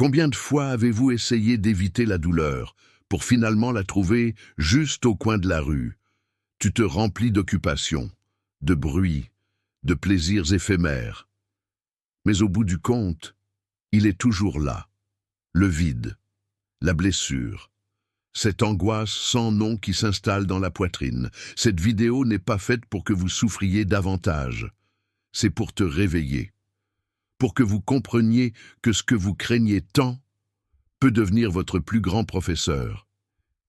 Combien de fois avez-vous essayé d'éviter la douleur pour finalement la trouver juste au coin de la rue? Tu te remplis d'occupations, de bruit, de plaisirs éphémères. Mais au bout du compte, il est toujours là, le vide, la blessure, cette angoisse sans nom qui s'installe dans la poitrine. Cette vidéo n'est pas faite pour que vous souffriez davantage, c'est pour te réveiller, pour que vous compreniez que ce que vous craignez tant peut devenir votre plus grand professeur.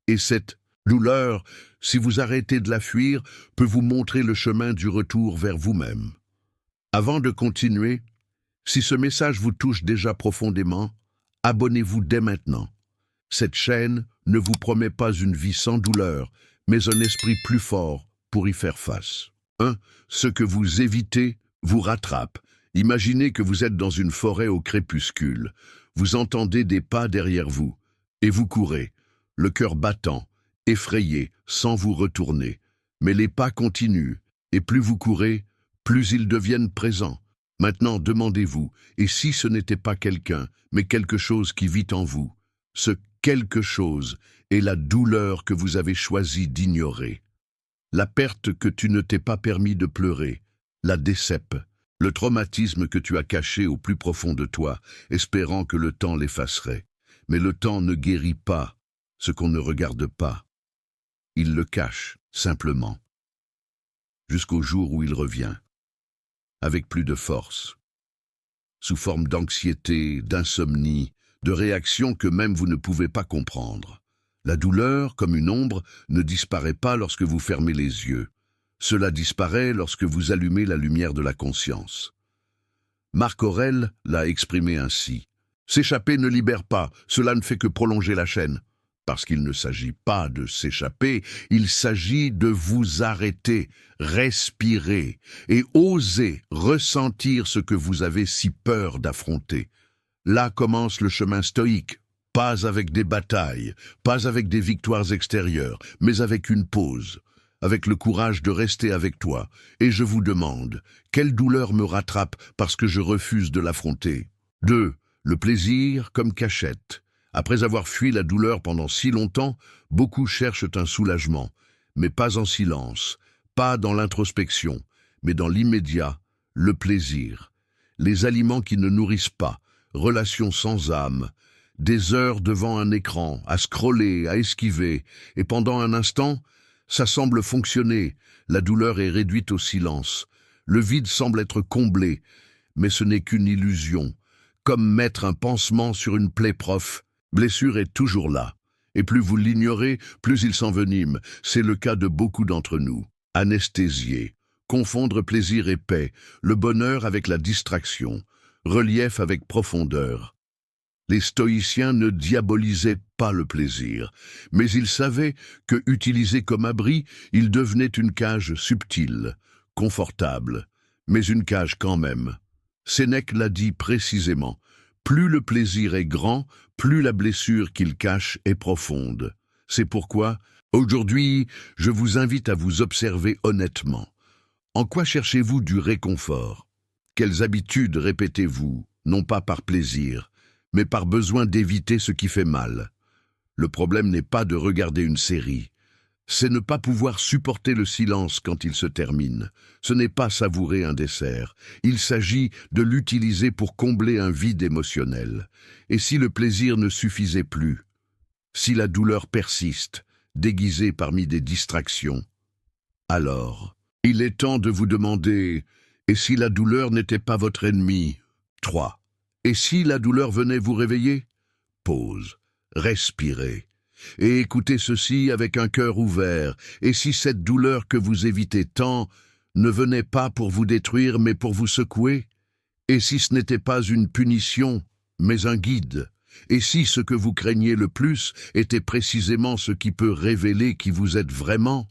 Et cette douleur, si vous arrêtez de la fuir, peut vous montrer le chemin du retour vers vous-même. Avant de continuer, si ce message vous touche déjà profondément, abonnez-vous dès maintenant. Cette chaîne ne vous promet pas une vie sans douleur, mais un esprit plus fort pour y faire face. 1. Ce que vous évitez vous rattrape. Imaginez que vous êtes dans une forêt au crépuscule. Vous entendez des pas derrière vous, et vous courez, le cœur battant, effrayé, sans vous retourner. Mais les pas continuent, et plus vous courez, plus ils deviennent présents. Maintenant, demandez-vous, et si ce n'était pas quelqu'un, mais quelque chose qui vit en vous? Ce quelque chose est la douleur que vous avez choisi d'ignorer. La perte que tu ne t'es pas permis de pleurer, la décep, le traumatisme que tu as caché au plus profond de toi, espérant que le temps l'effacerait. Mais le temps ne guérit pas ce qu'on ne regarde pas. Il le cache, simplement, jusqu'au jour où il revient, avec plus de force, sous forme d'anxiété, d'insomnie, de réactions que même vous ne pouvez pas comprendre. La douleur, comme une ombre, ne disparaît pas lorsque vous fermez les yeux. Cela disparaît lorsque vous allumez la lumière de la conscience. Marc Aurèle l'a exprimé ainsi. « S'échapper ne libère pas, cela ne fait que prolonger la chaîne. » Parce qu'il ne s'agit pas de s'échapper, il s'agit de vous arrêter, respirer et oser ressentir ce que vous avez si peur d'affronter. Là commence le chemin stoïque, pas avec des batailles, pas avec des victoires extérieures, mais avec une pause, avec le courage de rester avec toi. Et je vous demande, quelle douleur me rattrape parce que je refuse de l'affronter? 2. Le plaisir comme cachette. Après avoir fui la douleur pendant si longtemps, beaucoup cherchent un soulagement, mais pas en silence, pas dans l'introspection, mais dans l'immédiat, le plaisir. Les aliments qui ne nourrissent pas, relations sans âme, des heures devant un écran, à scroller, à esquiver, et pendant un instant, ça semble fonctionner, la douleur est réduite au silence, le vide semble être comblé, mais ce n'est qu'une illusion, comme mettre un pansement sur une plaie prof. Blessure est toujours là, et plus vous l'ignorez, plus il s'envenime. C'est le cas de beaucoup d'entre nous. Anesthésiés, confondre plaisir et paix, le bonheur avec la distraction, relief avec profondeur. Les stoïciens ne diabolisaient pas le plaisir, mais ils savaient que, utilisé comme abri, il devenait une cage subtile, confortable, mais une cage quand même. Sénèque l'a dit précisément. Plus le plaisir est grand, plus la blessure qu'il cache est profonde. C'est pourquoi, aujourd'hui, je vous invite à vous observer honnêtement. En quoi cherchez-vous du réconfort? Quelles habitudes répétez-vous, non pas par plaisir, mais par besoin d'éviter ce qui fait mal? Le problème n'est pas de regarder une série. C'est ne pas pouvoir supporter le silence quand il se termine. Ce n'est pas savourer un dessert. Il s'agit de l'utiliser pour combler un vide émotionnel. Et si le plaisir ne suffisait plus, si la douleur persiste, déguisée parmi des distractions, alors, il est temps de vous demander, et si la douleur n'était pas votre ennemi? 3. Et si la douleur venait vous réveiller? Pause, respirez. Et écoutez ceci avec un cœur ouvert. Et si cette douleur que vous évitez tant ne venait pas pour vous détruire, mais pour vous secouer? Et si ce n'était pas une punition, mais un guide? Et si ce que vous craignez le plus était précisément ce qui peut révéler qui vous êtes vraiment?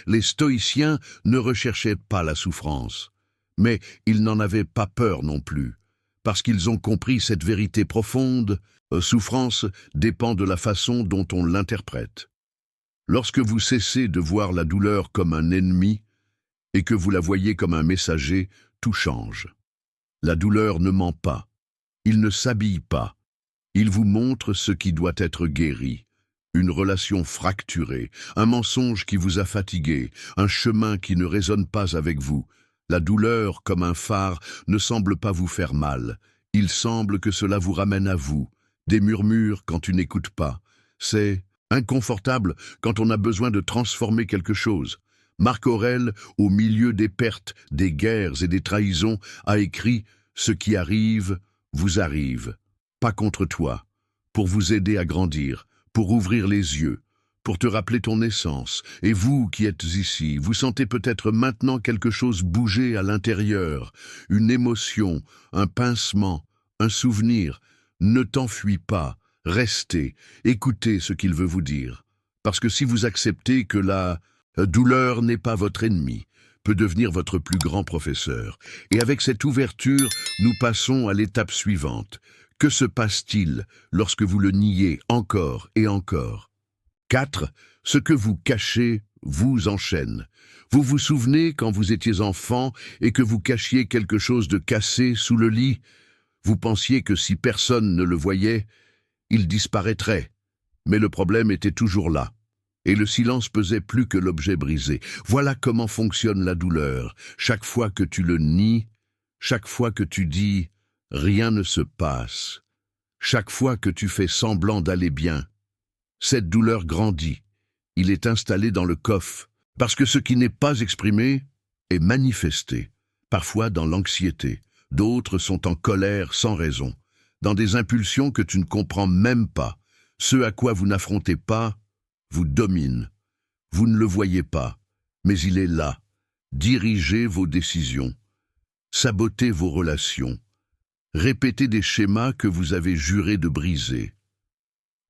Les stoïciens ne recherchaient pas la souffrance, mais ils n'en avaient pas peur non plus, parce qu'ils ont compris cette vérité profonde. Souffrance dépend de la façon dont on l'interprète. Lorsque vous cessez de voir la douleur comme un ennemi et que vous la voyez comme un messager, tout change. La douleur ne ment pas, il ne s'habille pas, Il vous montre ce qui doit être guéri. Une relation fracturée, un mensonge qui vous a fatigué, un chemin qui ne résonne pas avec vous. La douleur, comme un phare, ne semble pas vous faire mal. Il semble que cela vous ramène à vous. Des murmures quand tu n'écoutes pas. C'est inconfortable quand on a besoin de transformer quelque chose. Marc Aurèle, au milieu des pertes, des guerres et des trahisons, a écrit « Ce qui arrive, vous arrive ». Pas contre toi, pour vous aider à grandir, pour ouvrir les yeux, pour te rappeler ton essence. Et vous qui êtes ici, vous sentez peut-être maintenant quelque chose bouger à l'intérieur, une émotion, un pincement, un souvenir. Ne t'enfuis pas, restez, écoutez ce qu'il veut vous dire. Parce que si vous acceptez que la douleur n'est pas votre ennemi, peut devenir votre plus grand professeur. Et avec cette ouverture, nous passons à l'étape suivante. Que se passe-t-il lorsque vous le niez encore et encore? 4. Ce que vous cachez vous enchaîne. Vous vous souvenez quand vous étiez enfant et que vous cachiez quelque chose de cassé sous le lit? Vous pensiez que si personne ne le voyait, il disparaîtrait. Mais le problème était toujours là. Et le silence pesait plus que l'objet brisé. Voilà comment fonctionne la douleur. Chaque fois que tu le nies, chaque fois que tu dis « rien ne se passe », chaque fois que tu fais semblant d'aller bien, cette douleur grandit. Il est installé dans le coffre, parce que ce qui n'est pas exprimé est manifesté, parfois dans l'anxiété. D'autres sont en colère sans raison, dans des impulsions que tu ne comprends même pas. Ce à quoi vous n'affrontez pas vous domine. Vous ne le voyez pas, mais il est là. Dirigez vos décisions, sabotez vos relations, répétez des schémas que vous avez juré de briser.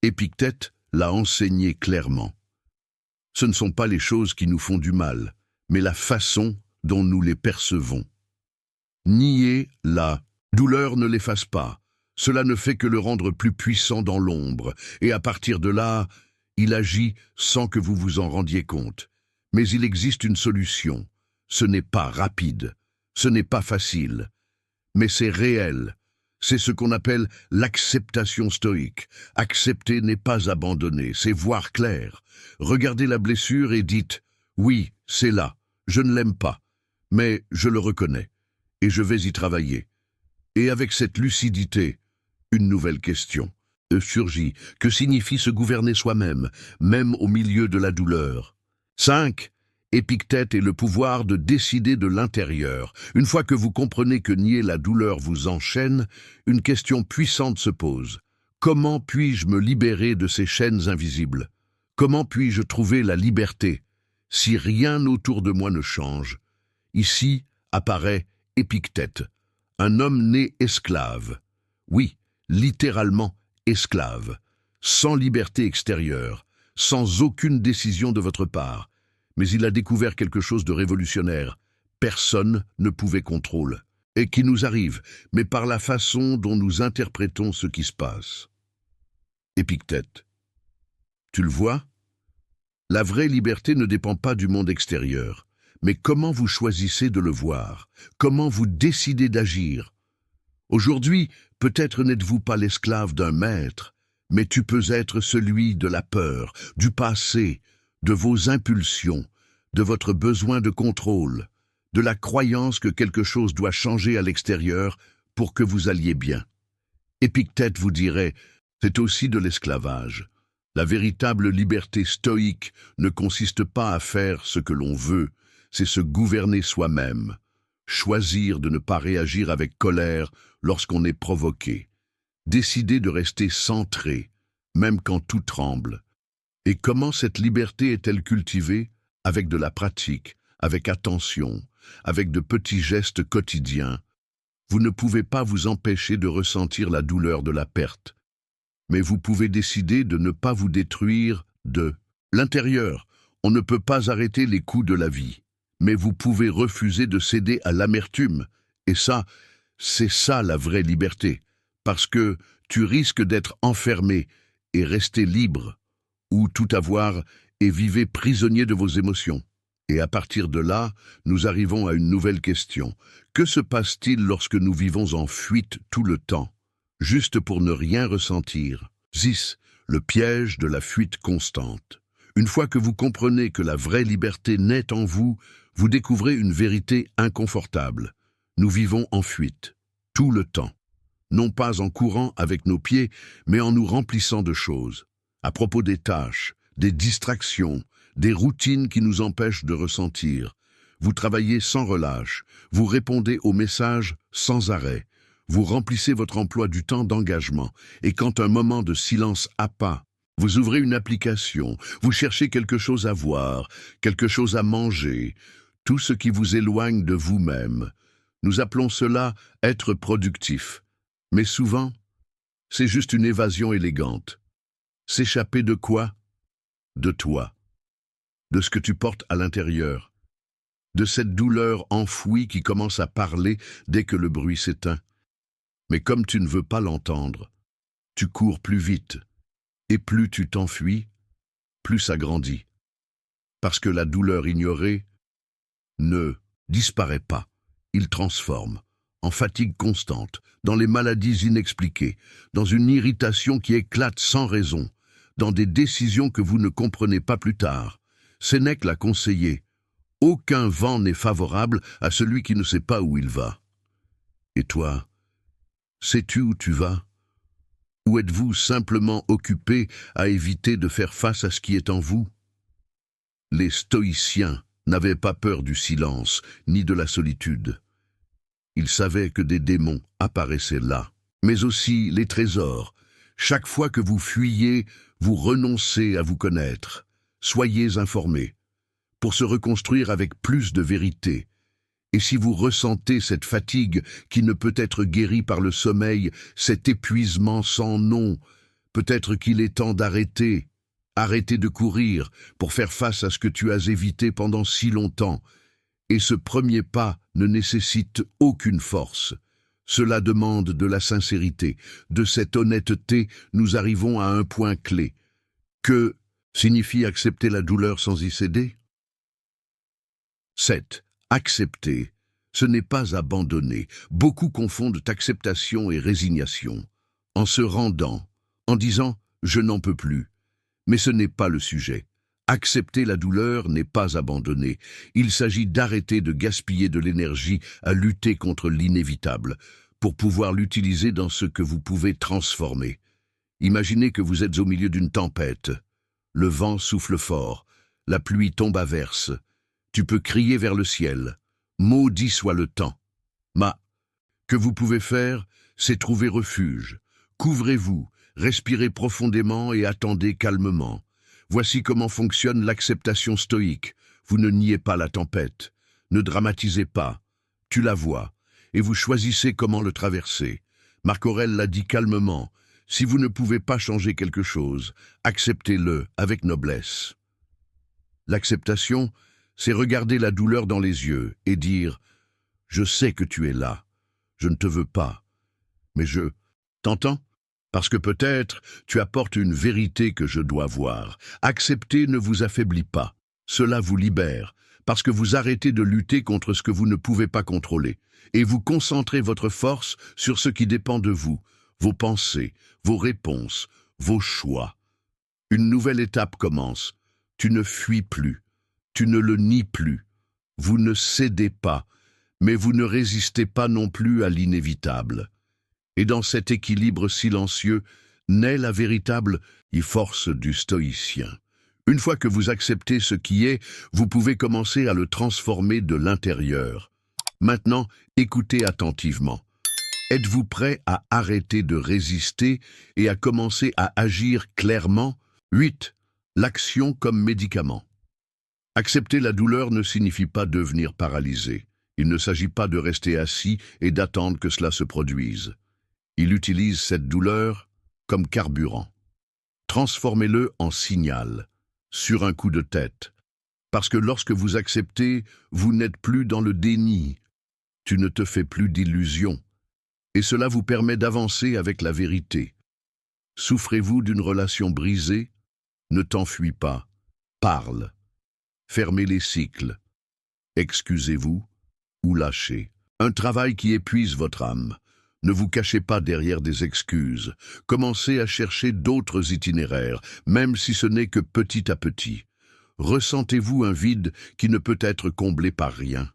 Épictète l'a enseigné clairement. Ce ne sont pas les choses qui nous font du mal, mais la façon dont nous les percevons. Nier la douleur ne l'efface pas. Cela ne fait que le rendre plus puissant dans l'ombre, et à partir de là, il agit sans que vous vous en rendiez compte. Mais il existe une solution. Ce n'est pas rapide, ce n'est pas facile, mais c'est réel. C'est ce qu'on appelle l'acceptation stoïque. Accepter n'est pas abandonner, c'est voir clair. Regardez la blessure et dites « Oui, c'est là, je ne l'aime pas, mais je le reconnais, et je vais y travailler. » Et avec cette lucidité, une nouvelle question surgit. Que signifie se gouverner soi-même, même au milieu de la douleur? 5. Épictète est le pouvoir de décider de l'intérieur. Une fois que vous comprenez que nier la douleur vous enchaîne, une question puissante se pose. Comment puis-je me libérer de ces chaînes invisibles? Comment puis-je trouver la liberté si rien autour de moi ne change? Ici apparaît Épictète, un homme né esclave. Oui, littéralement esclave, sans liberté extérieure, sans aucune décision de votre part. Mais il a découvert quelque chose de révolutionnaire. Personne ne pouvait contrôler. Et qui nous arrive, mais par la façon dont nous interprétons ce qui se passe. Épictète. Tu le vois? La vraie liberté ne dépend pas du monde extérieur. Mais comment vous choisissez de le voir? Comment vous décidez d'agir? Aujourd'hui, peut-être n'êtes-vous pas l'esclave d'un maître, mais tu peux être celui de la peur, du passé, de vos impulsions, de votre besoin de contrôle, de la croyance que quelque chose doit changer à l'extérieur pour que vous alliez bien. Épictète vous dirait, c'est aussi de l'esclavage. La véritable liberté stoïque ne consiste pas à faire ce que l'on veut, c'est se gouverner soi-même, choisir de ne pas réagir avec colère lorsqu'on est provoqué, décider de rester centré, même quand tout tremble. Et comment cette liberté est-elle cultivée? Avec de la pratique, avec attention, avec de petits gestes quotidiens. Vous ne pouvez pas vous empêcher de ressentir la douleur de la perte, mais vous pouvez décider de ne pas vous détruire de l'intérieur. On ne peut pas arrêter les coups de la vie, mais vous pouvez refuser de céder à l'amertume. Et ça, c'est ça la vraie liberté, parce que tu risques d'être enfermé et rester libre, ou tout avoir et vivez prisonnier de vos émotions. Et à partir de là, nous arrivons à une nouvelle question. Que se passe-t-il lorsque nous vivons en fuite tout le temps? juste pour ne rien ressentir. 6. Le piège de la fuite constante. Une fois que vous comprenez que la vraie liberté naît en vous, vous découvrez une vérité inconfortable. Nous vivons en fuite, tout le temps. Non pas en courant avec nos pieds, mais en nous remplissant de choses. À propos des tâches, des distractions, des routines qui nous empêchent de ressentir. Vous travaillez sans relâche, vous répondez aux messages sans arrêt, vous remplissez votre emploi du temps d'engagement, et quand un moment de silence apparaît, vous ouvrez une application, vous cherchez quelque chose à voir, quelque chose à manger, tout ce qui vous éloigne de vous-même. Nous appelons cela être productif. Mais souvent, c'est juste une évasion élégante. S'échapper de quoi? De toi. De ce que tu portes à l'intérieur. De cette douleur enfouie qui commence à parler dès que le bruit s'éteint. Mais comme tu ne veux pas l'entendre, tu cours plus vite. Et plus tu t'enfuis, plus ça grandit. Parce que la douleur ignorée ne disparaît pas. Il transforme. En fatigue constante, dans les maladies inexpliquées, dans une irritation qui éclate sans raison, dans des décisions que vous ne comprenez pas plus tard. Sénèque l'a conseillé. Aucun vent n'est favorable à celui qui ne sait pas où il va. Et toi, sais-tu où tu vas? Ou êtes-vous simplement occupé à éviter de faire face à ce qui est en vous? Les stoïciens n'avaient pas peur du silence, ni de la solitude. Ils savaient que des démons apparaissaient là, mais aussi les trésors. Chaque fois que vous fuyez, vous renoncez à vous connaître. Soyez informés, pour se reconstruire avec plus de vérité. Et si vous ressentez cette fatigue qui ne peut être guérie par le sommeil, cet épuisement sans nom, peut-être qu'il est temps d'arrêter. Arrêter de courir pour faire face à ce que tu as évité pendant si longtemps. Et ce premier pas ne nécessite aucune force. Cela demande de la sincérité. De cette honnêteté, nous arrivons à un point clé. Que signifie accepter la douleur sans y céder? 7. Accepter. Ce n'est pas abandonner. Beaucoup confondent acceptation et résignation. En se rendant, en disant « je n'en peux plus ». Mais ce n'est pas le sujet. Accepter la douleur n'est pas abandonner. Il s'agit d'arrêter de gaspiller de l'énergie à lutter contre l'inévitable, pour pouvoir l'utiliser dans ce que vous pouvez transformer. Imaginez que vous êtes au milieu d'une tempête. Le vent souffle fort, la pluie tombe à verse. Tu peux crier vers le ciel. Maudit soit le temps. Que vous pouvez faire, c'est trouver refuge. Couvrez-vous, respirez profondément et attendez calmement. Voici comment fonctionne l'acceptation stoïque. Vous ne niez pas la tempête, ne dramatisez pas. Tu la vois, et vous choisissez comment le traverser. Marc Aurèle l'a dit calmement. Si vous ne pouvez pas changer quelque chose, acceptez-le avec noblesse. L'acceptation, c'est regarder la douleur dans les yeux et dire « Je sais que tu es là, je ne te veux pas, mais je t'entends ?» Parce que peut-être tu apportes une vérité que je dois voir. Accepter ne vous affaiblit pas. Cela vous libère, parce que vous arrêtez de lutter contre ce que vous ne pouvez pas contrôler, et vous concentrez votre force sur ce qui dépend de vous, vos pensées, vos réponses, vos choix. Une nouvelle étape commence. Tu ne fuis plus, tu ne le nies plus. Vous ne cédez pas, mais vous ne résistez pas non plus à l'inévitable. Et dans cet équilibre silencieux naît la véritable force du stoïcien. Une fois que vous acceptez ce qui est, vous pouvez commencer à le transformer de l'intérieur. Maintenant, écoutez attentivement. Êtes-vous prêt à arrêter de résister et à commencer à agir clairement? 8. L'action comme médicament. Accepter la douleur ne signifie pas devenir paralysé. Il ne s'agit pas de rester assis et d'attendre que cela se produise. Il utilise cette douleur comme carburant. Transformez-le en signal, sur un coup de tête. Parce que lorsque vous acceptez, vous n'êtes plus dans le déni. Tu ne te fais plus d'illusions. Et cela vous permet d'avancer avec la vérité. Souffrez-vous d'une relation brisée? Ne t'enfuis pas. Parle. Fermez les cycles. Excusez-vous ou lâchez. Un travail qui épuise votre âme. Ne vous cachez pas derrière des excuses. Commencez à chercher d'autres itinéraires, même si ce n'est que petit à petit. Ressentez-vous un vide qui ne peut être comblé par rien?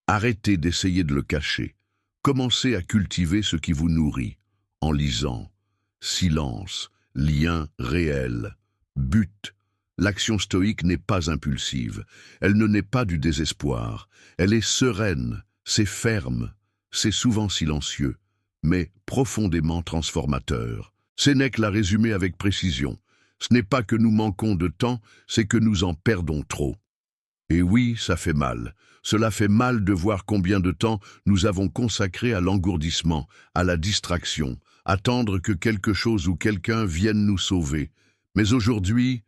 Arrêtez d'essayer de le cacher. Commencez à cultiver ce qui vous nourrit, en lisant. Silence, lien réel, but. L'action stoïque n'est pas impulsive, elle ne naît pas du désespoir, elle est sereine, c'est ferme, c'est souvent silencieux, mais profondément transformateur. Sénèque l'a résumé avec précision. Ce n'est pas que nous manquons de temps, c'est que nous en perdons trop. Et oui, ça fait mal. Cela fait mal de voir combien de temps nous avons consacré à l'engourdissement, à la distraction, attendre que quelque chose ou quelqu'un vienne nous sauver. Mais aujourd'hui,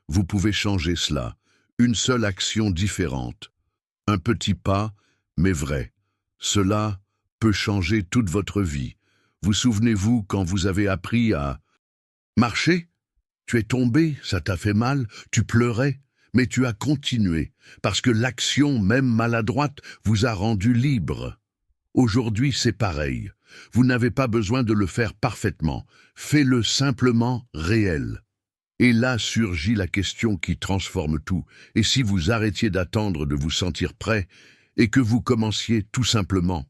vous pouvez changer cela. Une seule action différente. Un petit pas, mais vrai. Cela peut changer toute votre vie. Vous souvenez-vous quand vous avez appris à marcher? Tu es tombé, ça t'a fait mal, tu pleurais, mais tu as continué, parce que l'action, même maladroite, vous a rendu libre. Aujourd'hui, c'est pareil. Vous n'avez pas besoin de le faire parfaitement. Faites-le simplement réel. Et là surgit la question qui transforme tout. Et si vous arrêtiez d'attendre de vous sentir prêt et que vous commenciez tout simplement?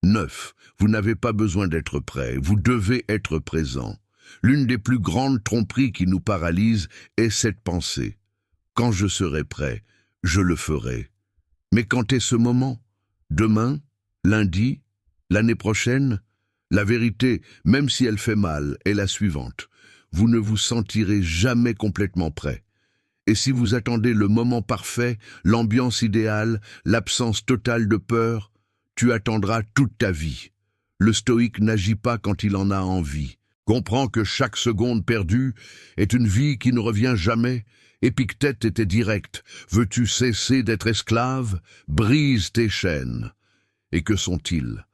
9. Vous n'avez pas besoin d'être prêt, vous devez être présent. L'une des plus grandes tromperies qui nous paralyse est cette pensée. Quand je serai prêt, je le ferai. Mais quand est ce moment? Demain? Lundi? L'année prochaine? La vérité, même si elle fait mal, est la suivante. Vous ne vous sentirez jamais complètement prêt. Et si vous attendez le moment parfait, l'ambiance idéale, l'absence totale de peur, tu attendras toute ta vie. Le stoïque n'agit pas quand il en a envie. Comprends que chaque seconde perdue est une vie qui ne revient jamais. Épictète était direct. Veux-tu cesser d'être esclave? Brise tes chaînes. Et que sont-ils?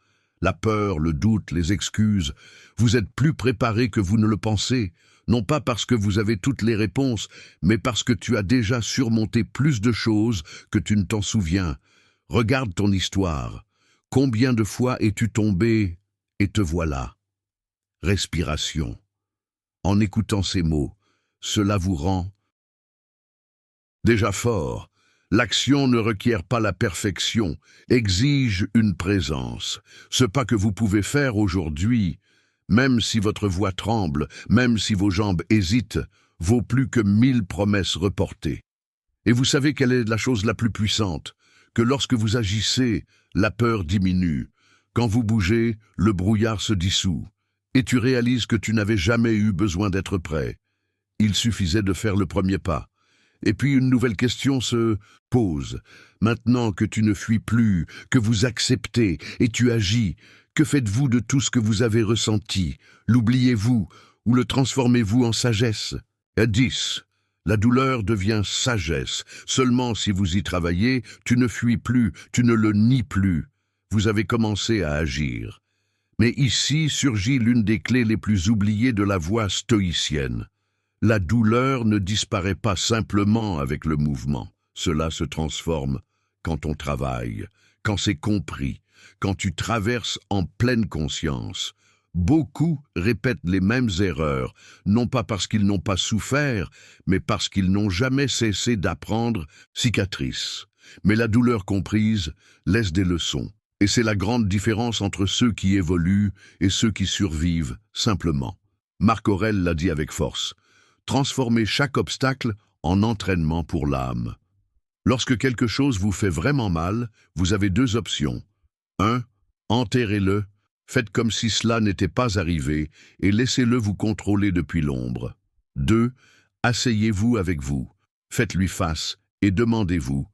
La peur, le doute, les excuses. Vous êtes plus préparé que vous ne le pensez. Non pas parce que vous avez toutes les réponses, mais parce que tu as déjà surmonté plus de choses que tu ne t'en souviens. Regarde ton histoire. Combien de fois es-tu tombé et te voilà? Respiration. En écoutant ces mots, cela vous rend déjà fort. L'action ne requiert pas la perfection, exige une présence. Ce pas que vous pouvez faire aujourd'hui, même si votre voix tremble, même si vos jambes hésitent, vaut plus que 1000 promesses reportées. Et vous savez quelle est la chose la plus puissante? Que lorsque vous agissez, la peur diminue. Quand vous bougez, le brouillard se dissout. Et tu réalises que tu n'avais jamais eu besoin d'être prêt. Il suffisait de faire le premier pas. Et puis une nouvelle question se pose. Maintenant que tu ne fuis plus, que vous acceptez et tu agis, que faites-vous de tout ce que vous avez ressenti? L'oubliez-vous ou le transformez-vous en sagesse? 10. La douleur devient sagesse. Seulement si vous y travaillez, tu ne fuis plus, tu ne le nies plus. Vous avez commencé à agir. Mais ici surgit l'une des clés les plus oubliées de la voie stoïcienne. La douleur ne disparaît pas simplement avec le mouvement. Cela se transforme quand on travaille, quand c'est compris, quand tu traverses en pleine conscience. Beaucoup répètent les mêmes erreurs, non pas parce qu'ils n'ont pas souffert, mais parce qu'ils n'ont jamais cessé d'apprendre. Cicatrice. Mais la douleur comprise laisse des leçons. Et c'est la grande différence entre ceux qui évoluent et ceux qui survivent, simplement. Marc Aurèle l'a dit avec force. Transformez chaque obstacle en entraînement pour l'âme. Lorsque quelque chose vous fait vraiment mal, vous avez 2 options. 1. Enterrez-le, faites comme si cela n'était pas arrivé et laissez-le vous contrôler depuis l'ombre. 2. Asseyez-vous avec vous, faites-lui face et demandez-vous.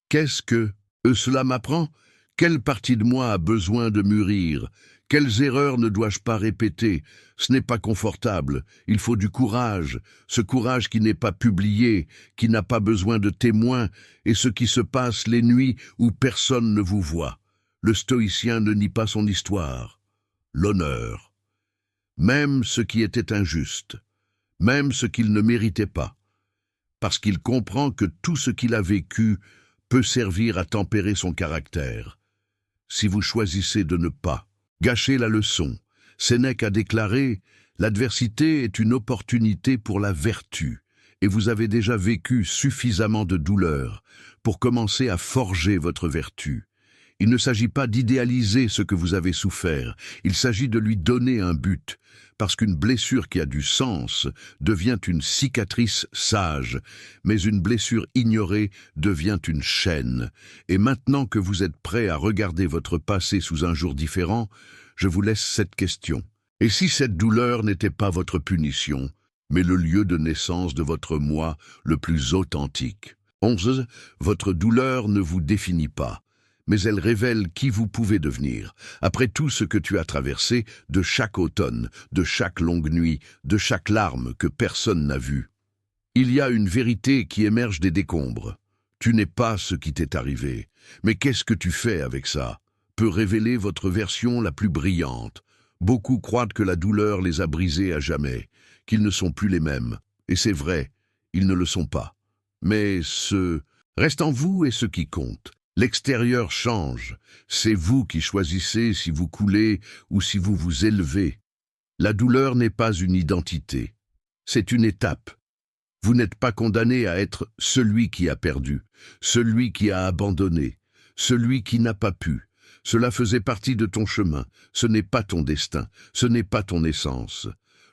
Qu'est-ce que cela m'apprend? Quelle partie de moi a besoin de mûrir? Quelles erreurs ne dois-je pas répéter? Ce n'est pas confortable, il faut du courage, ce courage qui n'est pas publié, qui n'a pas besoin de témoins, et ce qui se passe les nuits où personne ne vous voit. Le stoïcien ne nie pas son histoire. L'honneur. Même ce qui était injuste, même ce qu'il ne méritait pas, parce qu'il comprend que tout ce qu'il a vécu peut servir à tempérer son caractère. Si vous choisissez de ne pas, Gâcher la leçon. Sénèque a déclaré « L'adversité est une opportunité pour la vertu » et vous avez déjà vécu suffisamment de douleur pour commencer à forger votre vertu. Il ne s'agit pas d'idéaliser ce que vous avez souffert, il s'agit de lui donner un but, parce qu'une blessure qui a du sens devient une cicatrice sage, mais une blessure ignorée devient une chaîne. Et maintenant que vous êtes prêt à regarder votre passé sous un jour différent, je vous laisse cette question. Et si cette douleur n'était pas votre punition, mais le lieu de naissance de votre moi le plus authentique? 11. Votre douleur ne vous définit pas, mais elle révèle qui vous pouvez devenir. Après tout ce que tu as traversé, de chaque automne, de chaque longue nuit, de chaque larme que personne n'a vue, il y a une vérité qui émerge des décombres. Tu n'es pas ce qui t'est arrivé, mais qu'est-ce que tu fais avec ça? Peut révéler votre version la plus brillante. Beaucoup croient que la douleur les a brisés à jamais, qu'ils ne sont plus les mêmes. Et c'est vrai, ils ne le sont pas. Mais ce reste en vous est ce qui compte. L'extérieur change. C'est vous qui choisissez si vous coulez ou si vous vous élevez. La douleur n'est pas une identité. C'est une étape. Vous n'êtes pas condamné à être celui qui a perdu, celui qui a abandonné, celui qui n'a pas pu. Cela faisait partie de ton chemin. Ce n'est pas ton destin. Ce n'est pas ton essence.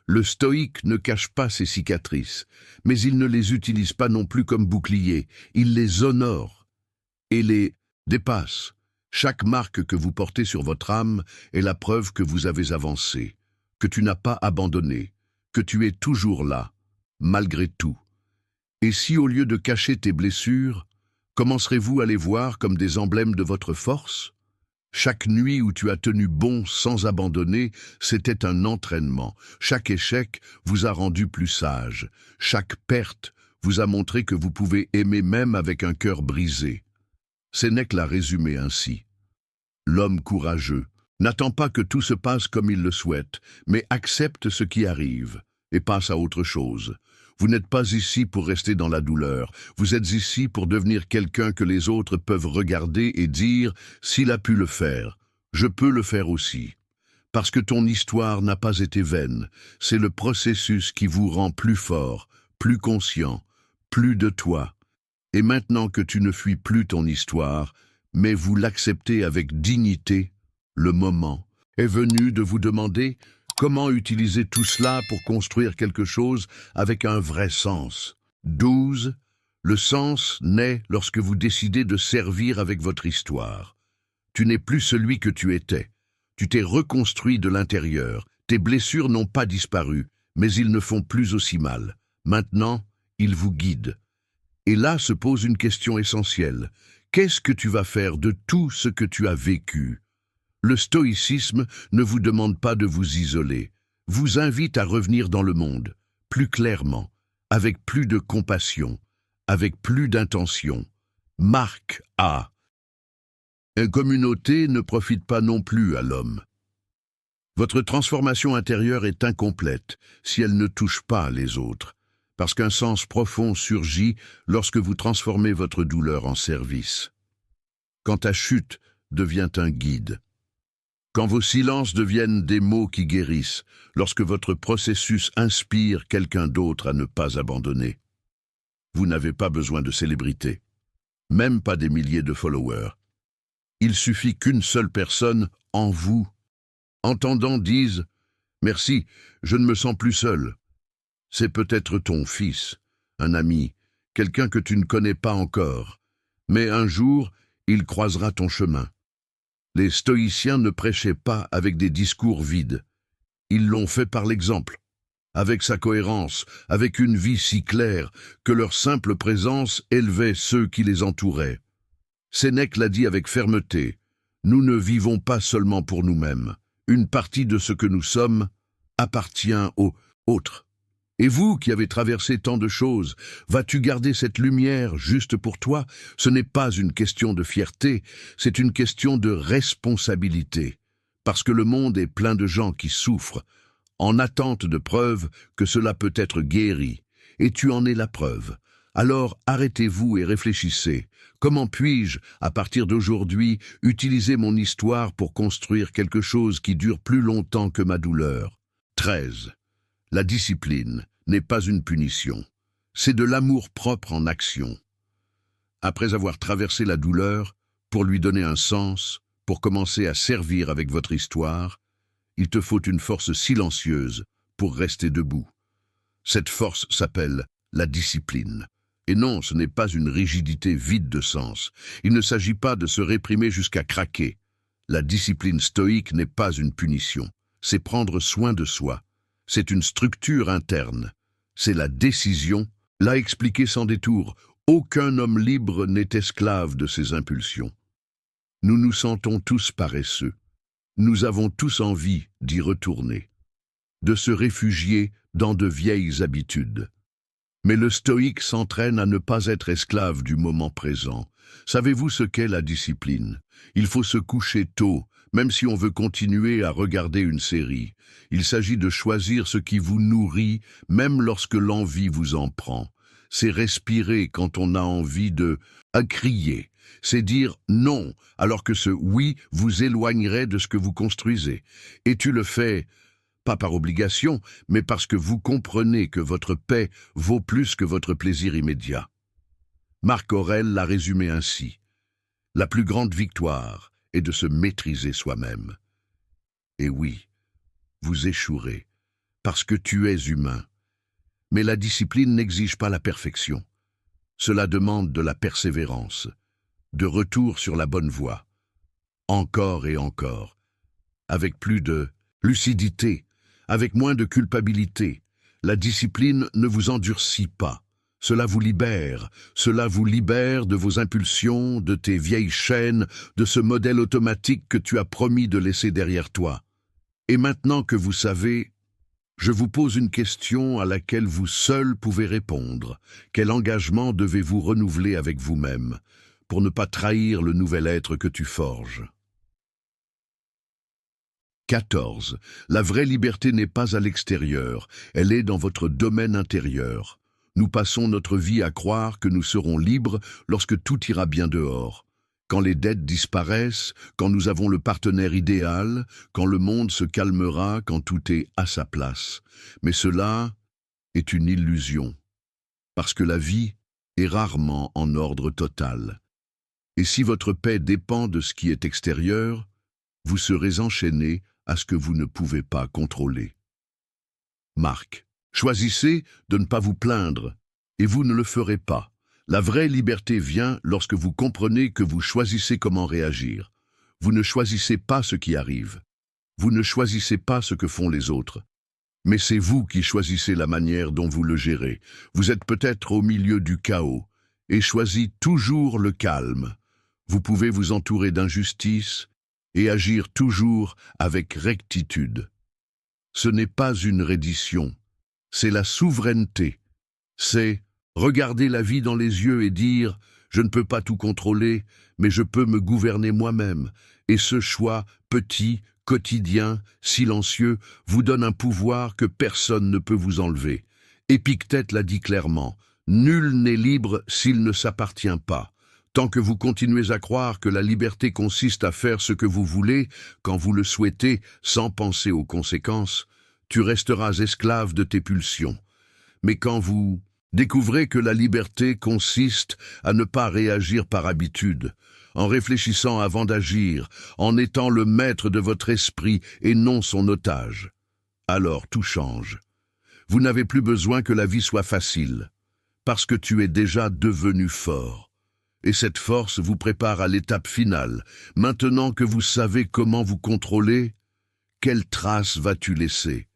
Le stoïque ne cache pas ses cicatrices, mais il ne les utilise pas non plus comme bouclier. Il les honore et les dépasse. Chaque marque que vous portez sur votre âme est la preuve que vous avez avancé, que tu n'as pas abandonné, que tu es toujours là, malgré tout. Et si au lieu de cacher tes blessures, commencerez-vous à les voir comme des emblèmes de votre force? Chaque nuit où tu as tenu bon sans abandonner, c'était un entraînement. Chaque échec vous a rendu plus sage. Chaque perte vous a montré que vous pouvez aimer même avec un cœur brisé. Sénèque l'a résumé ainsi. L'homme courageux n'attend pas que tout se passe comme il le souhaite, mais accepte ce qui arrive et passe à autre chose. Vous n'êtes pas ici pour rester dans la douleur. Vous êtes ici pour devenir quelqu'un que les autres peuvent regarder et dire « S'il a pu le faire, je peux le faire aussi ». Parce que ton histoire n'a pas été vaine. C'est le processus qui vous rend plus fort, plus conscient, plus de toi. Et maintenant que tu ne fuis plus ton histoire, mais vous l'acceptez avec dignité, le moment est venu de vous demander comment utiliser tout cela pour construire quelque chose avec un vrai sens. 12. Le sens naît lorsque vous décidez de servir avec votre histoire. Tu n'es plus celui que tu étais. Tu t'es reconstruit de l'intérieur. Tes blessures n'ont pas disparu, mais ils ne font plus aussi mal. Maintenant, ils vous guident. Et là se pose une question essentielle. Qu'est-ce que tu vas faire de tout ce que tu as vécu? Le stoïcisme ne vous demande pas de vous isoler, vous invite à revenir dans le monde, plus clairement, avec plus de compassion, avec plus d'intention. Marc A. Une communauté ne profite pas non plus à l'homme. Votre transformation intérieure est incomplète si elle ne touche pas les autres, parce qu'un sens profond surgit lorsque vous transformez votre douleur en service. Quand ta chute devient un guide. Quand vos silences deviennent des mots qui guérissent, lorsque votre processus inspire quelqu'un d'autre à ne pas abandonner. Vous n'avez pas besoin de célébrité, même pas des milliers de followers. Il suffit qu'une seule personne, en vous, entendant, dise « Merci, je ne me sens plus seul ». C'est peut-être ton fils, un ami, quelqu'un que tu ne connais pas encore, mais un jour, il croisera ton chemin. Les stoïciens ne prêchaient pas avec des discours vides. Ils l'ont fait par l'exemple, avec sa cohérence, avec une vie si claire que leur simple présence élevait ceux qui les entouraient. Sénèque l'a dit avec fermeté, « Nous ne vivons pas seulement pour nous-mêmes. Une partie de ce que nous sommes appartient aux autres. » Et vous qui avez traversé tant de choses, vas-tu garder cette lumière juste pour toi? Ce n'est pas une question de fierté, c'est une question de responsabilité. Parce que le monde est plein de gens qui souffrent, en attente de preuves que cela peut être guéri. Et tu en es la preuve. Alors arrêtez-vous et réfléchissez. Comment puis-je, à partir d'aujourd'hui, utiliser mon histoire pour construire quelque chose qui dure plus longtemps que ma douleur? 13. La discipline n'est pas une punition. C'est de l'amour-propre en action. Après avoir traversé la douleur, pour lui donner un sens, pour commencer à servir avec votre histoire, il te faut une force silencieuse pour rester debout. Cette force s'appelle la discipline. Et non, ce n'est pas une rigidité vide de sens. Il ne s'agit pas de se réprimer jusqu'à craquer. La discipline stoïque n'est pas une punition. C'est prendre soin de soi. C'est une structure interne. C'est la décision. L'a expliqué sans détour. Aucun homme libre n'est esclave de ses impulsions. Nous nous sentons tous paresseux. Nous avons tous envie d'y retourner, de se réfugier dans de vieilles habitudes. Mais le stoïque s'entraîne à ne pas être esclave du moment présent. Savez-vous ce qu'est la discipline? Il faut se coucher tôt, même si on veut continuer à regarder une série. Il s'agit de choisir ce qui vous nourrit, même lorsque l'envie vous en prend. C'est respirer quand on a envie de crier. C'est dire non, alors que ce oui vous éloignerait de ce que vous construisez. Et tu le fais pas par obligation, mais parce que vous comprenez que votre paix vaut plus que votre plaisir immédiat. Marc Aurèle l'a résumé ainsi. La plus grande victoire est de se maîtriser soi-même. Et oui, vous échouerez, parce que tu es humain. Mais la discipline n'exige pas la perfection. Cela demande de la persévérance, de retour sur la bonne voie, encore et encore, avec plus de lucidité, avec moins de culpabilité. La discipline ne vous endurcit pas. Cela vous libère de vos impulsions, de tes vieilles chaînes, de ce modèle automatique que tu as promis de laisser derrière toi. Et maintenant que vous savez, je vous pose une question à laquelle vous seul pouvez répondre. Quel engagement devez-vous renouveler avec vous-même pour ne pas trahir le nouvel être que tu forges? 14. La vraie liberté n'est pas à l'extérieur, elle est dans votre domaine intérieur. Nous passons notre vie à croire que nous serons libres lorsque tout ira bien dehors. Quand les dettes disparaissent, quand nous avons le partenaire idéal, quand le monde se calmera, quand tout est à sa place. Mais cela est une illusion, parce que la vie est rarement en ordre total. Et si votre paix dépend de ce qui est extérieur, vous serez enchaîné à ce que vous ne pouvez pas contrôler. Marc, choisissez de ne pas vous plaindre, et vous ne le ferez pas. La vraie liberté vient lorsque vous comprenez que vous choisissez comment réagir. Vous ne choisissez pas ce qui arrive. Vous ne choisissez pas ce que font les autres. Mais c'est vous qui choisissez la manière dont vous le gérez. Vous êtes peut-être au milieu du chaos, et choisissez toujours le calme. Vous pouvez vous entourer d'injustice, et agir toujours avec rectitude. Ce n'est pas une reddition, c'est la souveraineté. C'est regarder la vie dans les yeux et dire « je ne peux pas tout contrôler, mais je peux me gouverner moi-même ». Et ce choix, petit, quotidien, silencieux, vous donne un pouvoir que personne ne peut vous enlever. Épictète l'a dit clairement, « Nul n'est libre s'il ne s'appartient pas ». Tant que vous continuez à croire que la liberté consiste à faire ce que vous voulez, quand vous le souhaitez, sans penser aux conséquences, tu resteras esclave de tes pulsions. Mais quand vous découvrez que la liberté consiste à ne pas réagir par habitude, en réfléchissant avant d'agir, en étant le maître de votre esprit et non son otage, alors tout change. Vous n'avez plus besoin que la vie soit facile, parce que tu es déjà devenu fort. Et cette force vous prépare à l'étape finale. Maintenant que vous savez comment vous contrôler, quelle trace vas-tu laisser?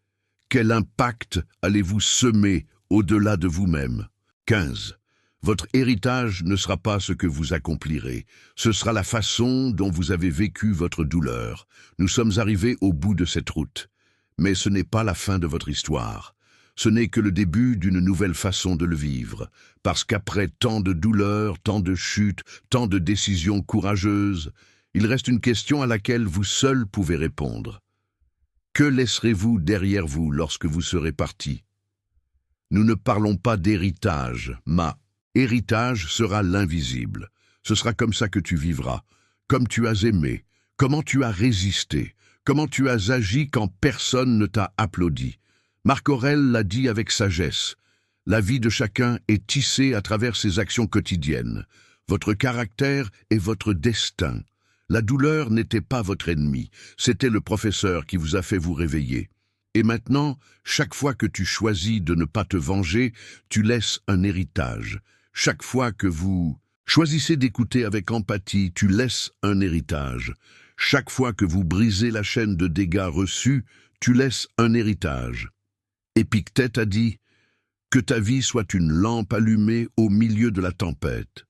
Quel impact allez-vous semer au-delà de vous-même? 15. Votre héritage ne sera pas ce que vous accomplirez. Ce sera la façon dont vous avez vécu votre douleur. Nous sommes arrivés au bout de cette route. Mais ce n'est pas la fin de votre histoire. Ce n'est que le début d'une nouvelle façon de le vivre, parce qu'après tant de douleurs, tant de chutes, tant de décisions courageuses, il reste une question à laquelle vous seul pouvez répondre. Que laisserez-vous derrière vous lorsque vous serez parti? Nous ne parlons pas d'héritage, Héritage sera l'invisible. Ce sera comme ça que tu vivras, comme tu as aimé, comment tu as résisté, comment tu as agi quand personne ne t'a applaudi. Marc Aurèle l'a dit avec sagesse. La vie de chacun est tissée à travers ses actions quotidiennes. Votre caractère est votre destin. La douleur n'était pas votre ennemi, c'était le professeur qui vous a fait vous réveiller. Et maintenant, chaque fois que tu choisis de ne pas te venger, tu laisses un héritage. Chaque fois que vous choisissez d'écouter avec empathie, tu laisses un héritage. Chaque fois que vous brisez la chaîne de dégâts reçus, tu laisses un héritage. Épictète a dit « Que ta vie soit une lampe allumée au milieu de la tempête. »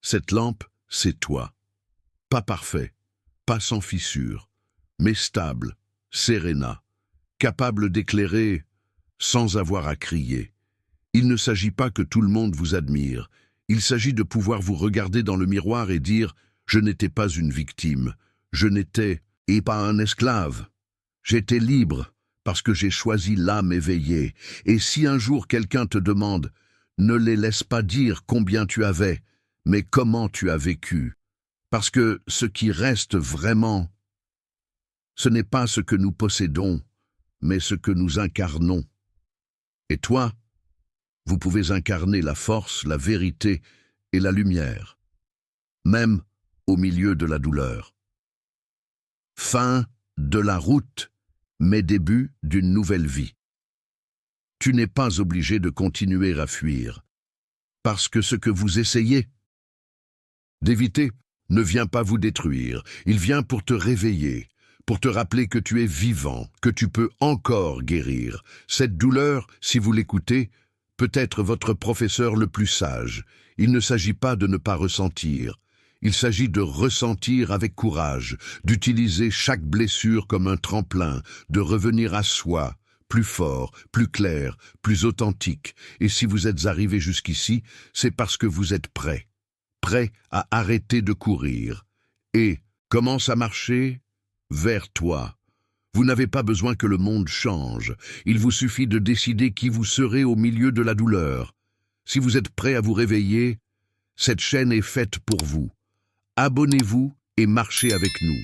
Cette lampe, c'est toi. Pas parfait, pas sans fissure, mais stable, séréna, capable d'éclairer sans avoir à crier. Il ne s'agit pas que tout le monde vous admire. Il s'agit de pouvoir vous regarder dans le miroir et dire « Je n'étais pas une victime, je n'étais et pas un esclave. J'étais libre parce que j'ai choisi l'âme éveillée. Et si un jour quelqu'un te demande, ne les laisse pas dire combien tu avais, mais comment tu as vécu. Parce que ce qui reste vraiment, ce n'est pas ce que nous possédons, mais ce que nous incarnons. Et toi, vous pouvez incarner la force, la vérité et la lumière, même au milieu de la douleur. Fin de la route, mais début d'une nouvelle vie. Tu n'es pas obligé de continuer à fuir, parce que ce que vous essayez d'éviter ne vient pas vous détruire, il vient pour te réveiller, pour te rappeler que tu es vivant, que tu peux encore guérir. Cette douleur, si vous l'écoutez, peut être votre professeur le plus sage. Il ne s'agit pas de ne pas ressentir. Il s'agit de ressentir avec courage, d'utiliser chaque blessure comme un tremplin, de revenir à soi, plus fort, plus clair, plus authentique. Et si vous êtes arrivé jusqu'ici, c'est parce que vous êtes prêt. Prêt à arrêter de courir. Et commence à marcher vers toi. Vous n'avez pas besoin que le monde change. Il vous suffit de décider qui vous serez au milieu de la douleur. Si vous êtes prêt à vous réveiller, cette chaîne est faite pour vous. Abonnez-vous et marchez avec nous.